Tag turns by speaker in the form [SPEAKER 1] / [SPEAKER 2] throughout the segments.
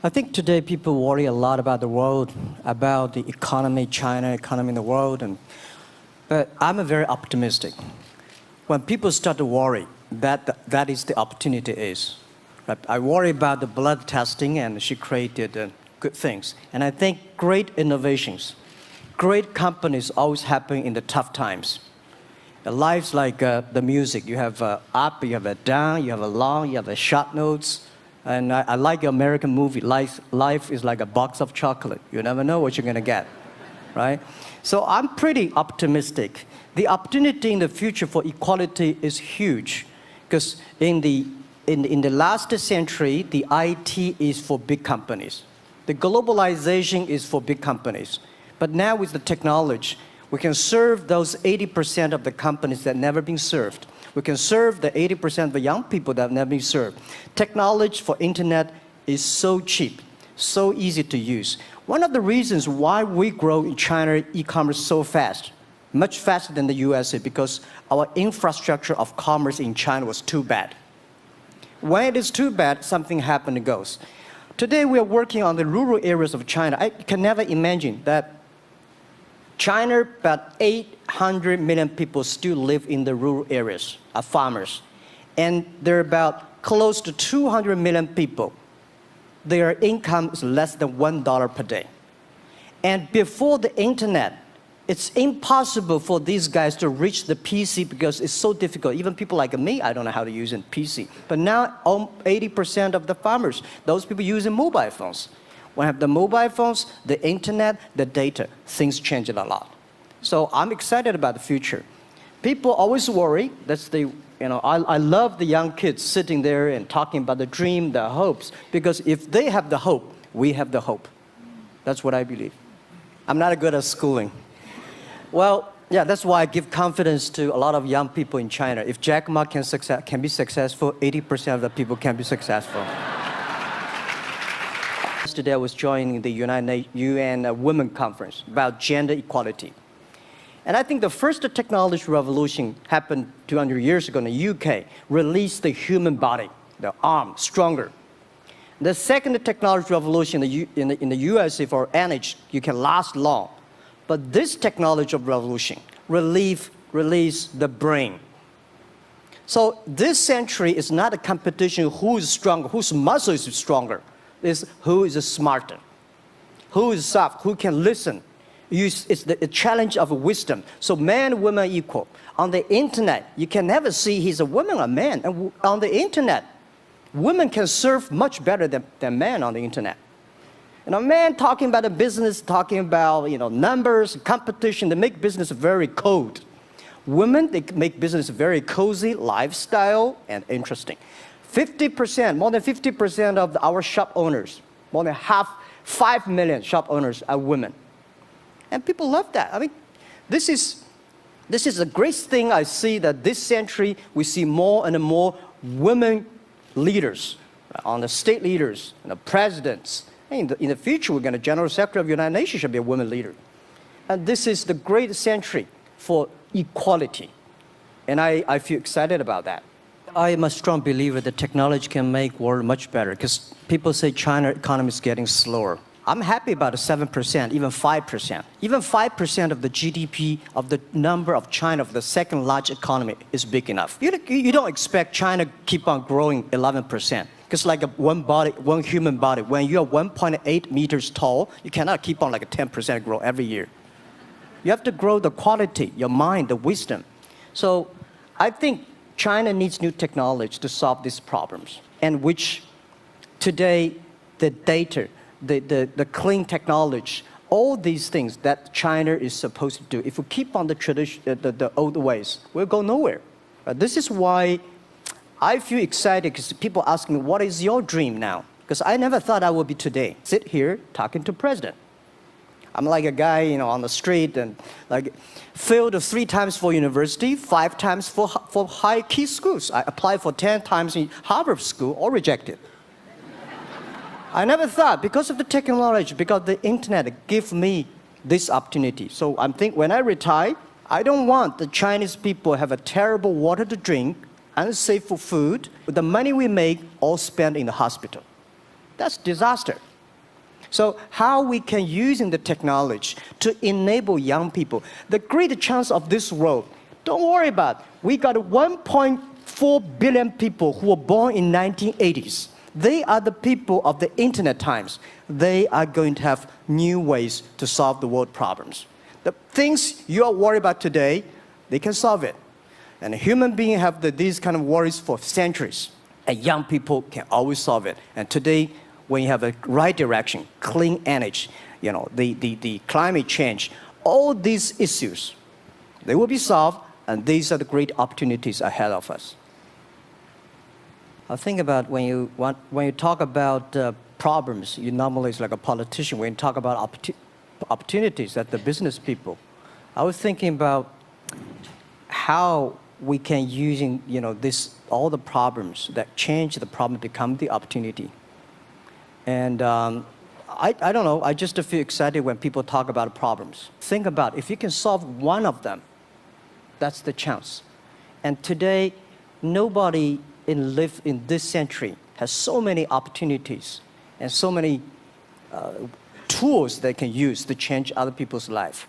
[SPEAKER 1] I think today people worry a lot about the world, about the economy, China, economy in the world, but I'm a very optimistic. When people start to worry, that is the opportunity is. Right? I worry about the blood testing, and she created good things. And I think great innovations, great companies always happen in the tough times. The life's like the music. You have up, you have a down, you have a long, you have a short notes. And I like the American movie. Life is like a box of chocolate. You never know what you're going to get, right? So I'm pretty optimistic. The opportunity in the future for equality is huge, because in the last century, the IT is for big companies. The globalization is for big companies. But now with the technology, we can serve those 80% of the companies that never been served. We can serve the 80% of the young people that have never been served. Technology for internet is so cheap, so easy to use. One of the reasons why we grow in China e-commerce so fast, much faster than the USA, because our infrastructure of commerce in China was too bad. When it is too bad, something happens and goes. Today we are working on the rural areas of China. I can never imagine that China, about 800 million people still live in the rural areas, are farmers. And there are about close to 200 million people. Their income is less than $1 per day. And before the internet, it's impossible for these guys to reach the PC because it's so difficult. Even people like me, I don't know how to use a PC. But now 80% of the farmers, those people using mobile phones. When I have the mobile phones, the internet, the data, things change a lot. So I'm excited about the future. People always worry. I love the young kids sitting there and talking about the dream, the hopes, because if they have the hope, we have the hope. That's what I believe. I'm not good at schooling. Well, yeah, that's why I give confidence to a lot of young people in China. If Jack Ma can be successful, 80% of the people can be successful. Yesterday, I was joining the UN Women Conference about gender equality. And I think the first technology revolution happened 200 years ago in the UK, released the human body, the arm, stronger. The second technology revolution in the USA for energy, you can last long. But this technology revolution released the brain. So this century is not a competition who is stronger, whose muscle is stronger. It's who is smarter, who is soft, who can listen. It's the challenge of wisdom. So man and woman are equal. On the internet, you can never see he's a woman or a man. And on the internet, women can serve much better than men on the internet. And a man talking about a business, talking about numbers, competition, they make business very cold. Women, they make business very cozy, lifestyle, and interesting. 50%, more than 50% of our shop owners, more than 5 million shop owners are women. And people love that. I mean, this is a great thing. I see that this century, we see more and more women leaders, on the state leaders, and the presidents. In the future, we're going to General Secretary of the United Nations should be a woman leader. And this is the great century for equality. And I feel excited about that. I am a strong believer that technology can make the world much better, because people say China economy is getting slower. I'm happy about the 7%, even 5%. Even 5% of the GDP of the number of China, of the second largest economy, is big enough. You don't expect China to keep on growing 11%. Because like one human body, when you're 1.8 meters tall, you cannot keep on like a 10% growth every year. You have to grow the quality, your mind, the wisdom. So I think China needs new technology to solve these problems, and which today the data, the clean technology, all these things that China is supposed to do, if we keep on the tradition, the old ways, we'll go nowhere. This is why I feel excited, because people ask me, what is your dream now? Because I never thought I would be today, sit here talking to president. I'm like a guy, on the street, and like failed 3 times for university, 5 times for high key schools. I applied for 10 times in Harvard School, all rejected. I never thought, because of the technology, because the internet gave me this opportunity. So I think when I retire, I don't want the Chinese people have a terrible water to drink, unsafe for food, with the money we make all spent in the hospital. That's disaster. So how we can using the technology to enable young people. The great chance of this world, don't worry about it. We got 1.4 billion people who were born in 1980s. They are the people of the internet times. They are going to have new ways to solve the world problems. The things you are worried about today, they can solve it. And human beings have these kind of worries for centuries. And young people can always solve it. And today, when you have a right direction, clean energy, the climate change, all these issues, they will be solved, and these are the great opportunities ahead of us. I think about when you talk about problems, you normally it's like a politician. When you talk about opportunities at the business people, I was thinking about how we can using all the problems that change the problem become the opportunity. And I don't know, I just feel excited when people talk about problems. Think about if you can solve one of them, that's the chance. And today, nobody live in this century has so many opportunities and so many tools they can use to change other people's life.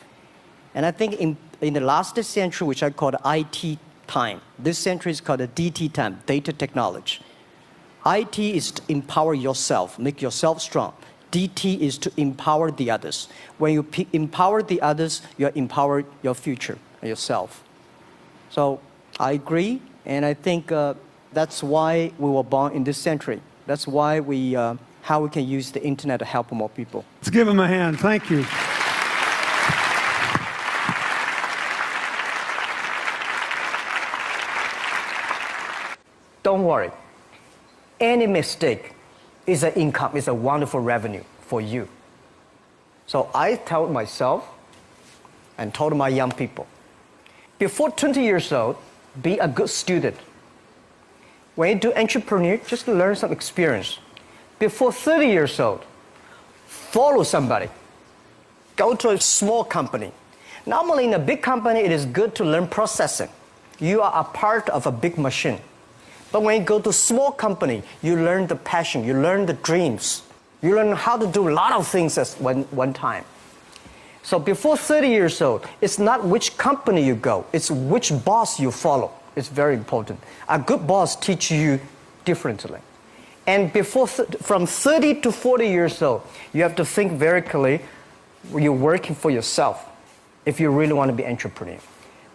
[SPEAKER 1] And I think in the last century, which I call the IT time, this century is called the DT time, data technology. IT is to empower yourself, make yourself strong. DT is to empower the others. When you empower the others, you empower your future, yourself. So I agree, and I think that's why we were born in this century. That's why how we can use the internet to help more people.
[SPEAKER 2] Let's give him a hand. Thank you.
[SPEAKER 1] Don't worry. Any mistake is an income, is a wonderful revenue for you. So I told myself and told my young people, before 20 years old, be a good student. When you do entrepreneur, just learn some experience. Before 30 years old, follow somebody. Go to a small company. Normally in a big company, it is good to learn processing. You are a part of a big machine. But when you go to a small company, you learn the passion, you learn the dreams. You learn how to do a lot of things at one time. So before 30 years old, it's not which company you go, it's which boss you follow. It's very important. A good boss teaches you differently. And from 30 to 40 years old, you have to think very clearly, you're working for yourself if you really want to be an entrepreneur.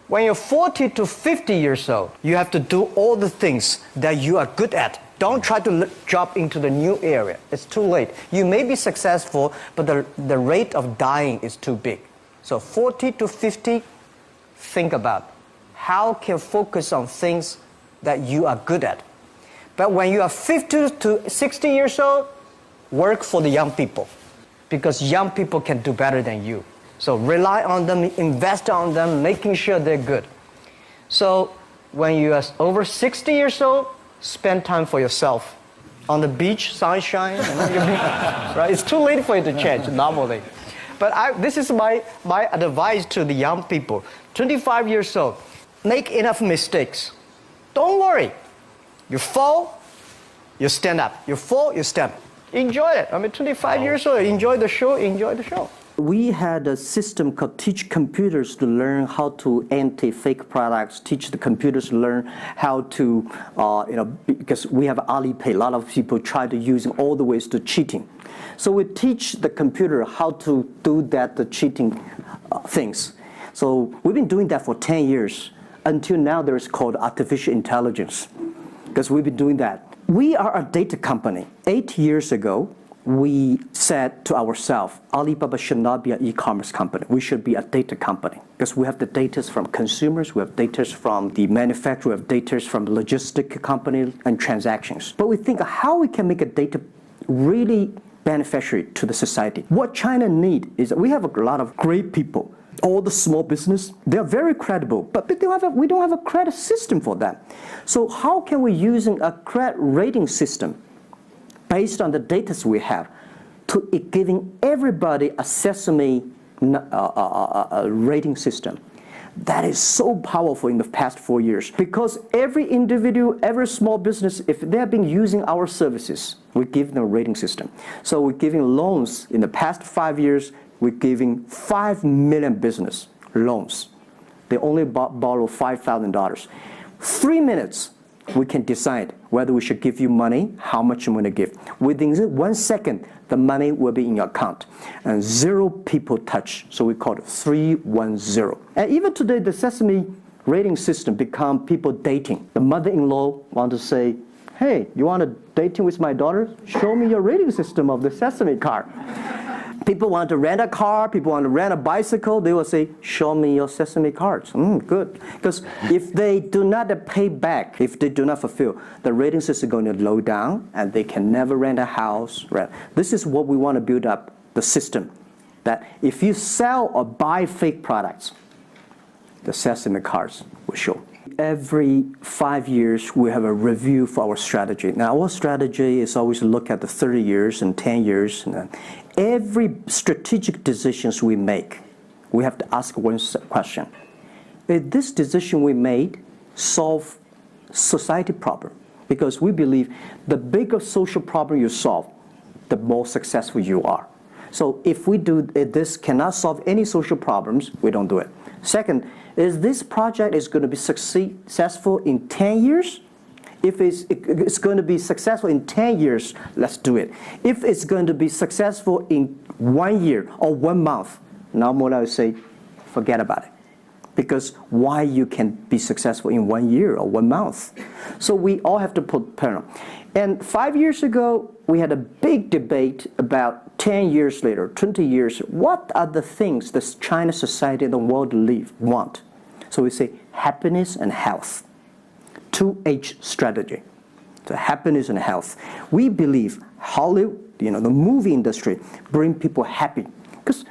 [SPEAKER 1] When you're 40 to 50 years old, you have to do all the things that you are good at. Don't try to jump into the new area. It's too late. You may be successful, but the rate of dying is too big. So 40 to 50, think about how can you focus on things that you are good at. But when you are 50 to 60 years old, work for the young people, because young people can do better than you. So rely on them, invest on them, making sure they're good. So when you are over 60 years old, spend time for yourself. On the beach, sunshine, right? It's too late for you to change normally. But this is my advice to the young people. 25 years old, make enough mistakes. Don't worry. You fall, you stand up. You fall, you stand up. Enjoy it. 25 years old, enjoy the show, enjoy the show. We had a system called Teach Computers to learn how to anti-fake products, teach the computers to learn how to, because we have Alipay, a lot of people try to use all the ways to cheating. So we teach the computer how to do the cheating things. So we've been doing that for 10 years. Until now, there's called artificial intelligence, because we've been doing that. We are a data company. 8 years ago, we said to ourselves, Alibaba should not be an e-commerce company. We should be a data company, because we have the data from consumers, we have data from the manufacturer, we have data from logistic companies and transactions. But we think how we can make a data really beneficiary to the society. What China needs is that we have a lot of great people. All the small business, they're very credible, but we don't have a credit system for them. So how can we using a credit rating system based on the data we have to giving everybody a Sesame rating system? That is so powerful in the past 4 years because every individual, every small business, if they've been using our services, we give them a rating system. So we're giving loans in the past 5 years, we're giving 5 million business loans. They only borrow $5,000. 3 minutes, we can decide whether we should give you money, how much I'm going to give. Within 1 second, the money will be in your account. And 0 people touch, so we call it 310. And even today, the Sesame rating system become people dating. The mother-in-law want to say, hey, you want to dating with my daughter? Show me your rating system of the Sesame car. People want to rent a car, people want to rent a bicycle, they will say, show me your Sesame cards. Good. Because if they do not pay back, if they do not fulfill, the rating system is going to low down and they can never rent a house. Right? This is what we want to build up, the system. That if you sell or buy fake products, the Sesame cards will show. Every 5 years, we have a review for our strategy. Now, our strategy is always to look at the 30 years and 10 years. And every strategic decisions we make, we have to ask one question. Did this decision we made solve society problem? Because we believe the bigger social problem you solve, the more successful you are. So if we do this cannot solve any social problems, we don't do it. Second, is this project is going to be successful in 10 years? If it's going to be successful in 10 years, let's do it. If it's going to be successful in 1 year or 1 month, now Mola will say, forget about it. Because why you can be successful in 1 year or 1 month? So we all have to put parallel. And 5 years ago, we had a big debate about 10 years later, 20 years, what are the things that China society and the world want? So we say happiness and health. 2H strategy. So happiness and health. We believe Hollywood, the movie industry, bring people happy. Because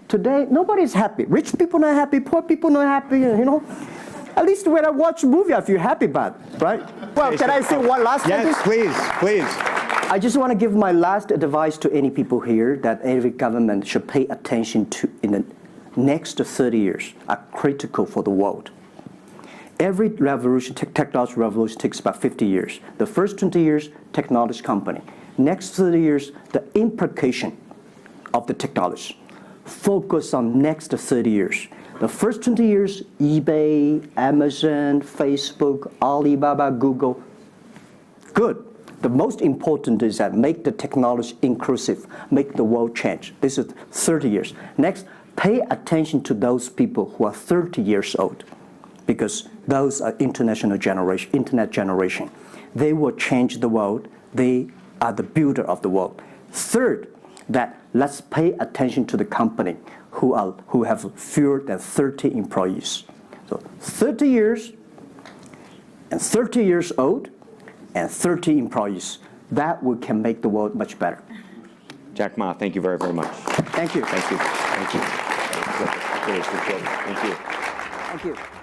[SPEAKER 1] today, nobody's happy. Rich people not happy, poor people not happy, At least when I watch a movie, I feel happy about it, right? Well, can I say one last thing?
[SPEAKER 3] Yes, please, please.
[SPEAKER 1] I just want to give my last advice to any people here that every government should pay attention to in the next 30 years are critical for the world. Every revolution, technology revolution takes about 50 years. The first 20 years, technology company. Next 30 years, the implication of the technology. Focus on next 30 years. The first 20 years, eBay, Amazon, Facebook, Alibaba, Google, good. The most important is that make the technology inclusive, make the world change. This is 30 years. Next, pay attention to those people who are 30 years old, because those are internet generation. They will change the world. They are the builder of the world. Third, that let's pay attention to the company who have fewer than 30 employees. So 30 years and 30 years old and 30 employees. That can make the world much better.
[SPEAKER 3] Jack Ma, thank you very, very much.
[SPEAKER 1] Thank you.
[SPEAKER 3] Thank you. Thank you. Really appreciate it. Thank you.
[SPEAKER 1] Thank you.